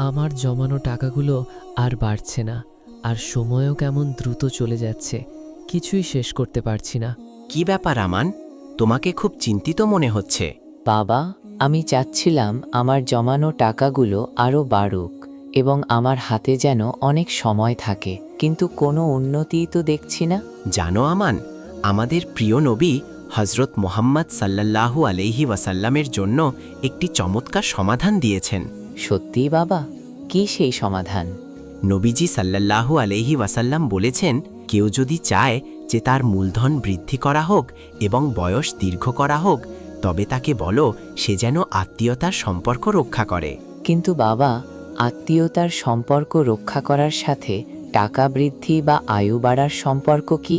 আমার জমানো টাকাগুলো আর বাড়ছে না, আর সময়ও কেমন দ্রুত চলে যাচ্ছে, কিছুই শেষ করতে পারছি না। কি ব্যাপার আমান, তোমাকে খুব চিন্তিত মনে হচ্ছে। বাবা, আমি চাচ্ছিলাম আমার জমানো টাকাগুলো আরও বাড়ুক এবং আমার হাতে যেন অনেক সময় থাকে, কিন্তু কোনো উন্নতিই তো দেখছি না। জানো আমান, আমাদের প্রিয় নবী হজরত মুহাম্মদ সাল্লাল্লাহু আলাইহি ওয়াসাল্লামের জন্য একটি চমৎকার সমাধান দিয়েছেন। সত্যিই বাবা? কি সেই সমাধান? নবীজি সাল্লাল্লাহু আলাইহি ওয়াসাল্লাম বলেছেন, কেউ যদি চায় যে তার মূলধন বৃদ্ধি করা হোক এবং বয়স দীর্ঘ করা হোক, তবে তাকে বলো সে যেন আত্মীয়তার সম্পর্ক রক্ষা করে। কিন্তু বাবা, আত্মীয়তার সম্পর্ক রক্ষা করার সাথে টাকা বৃদ্ধি বা আয়ু বাড়ার সম্পর্ক কি?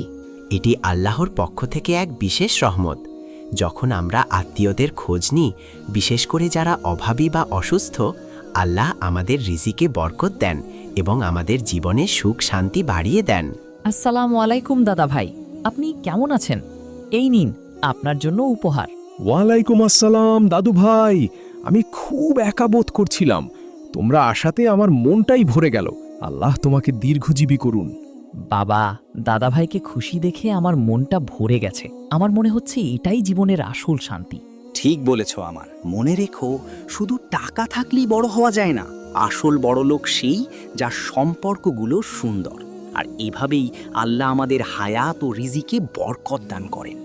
এটি আল্লাহর পক্ষ থেকে এক বিশেষ রহমত। যখন আমরা আত্মীয়দের খোঁজ নিই, বিশেষ করে যারা অভাবী বা অসুস্থ, আল্লাহ আমাদের রিজিকে বরকত দেন এবং আমাদের জীবনে সুখ শান্তি বাড়িয়ে দেন। আসসালামু আলাইকুম দাদা ভাই, আপনি কেমন আছেন? এই নিন আপনার জন্য উপহার। ওয়ালাইকুম আসসালাম দাদু ভাই। আমি খুব একা বোধ করছিলাম, তোমরা আসাতে আমার মনটাই ভরে গেল। আল্লাহ তোমাকে দীর্ঘজীবী করুন। বাবা, দাদা ভাইকে খুশি দেখে আমার মনটা ভরে গেছে। আমার মনে হচ্ছে এটাই জীবনের আসল শান্তি। ঠিক বলেছ আমার। মনে রেখো, শুধু টাকা থাকলেই বড় হওয়া যায় না। আসল বড়লোক সেই যার সম্পর্কগুলো সুন্দর। আর এভাবেই আল্লাহ আমাদের হায়াত ও রিজিকে বরকত দান করেন।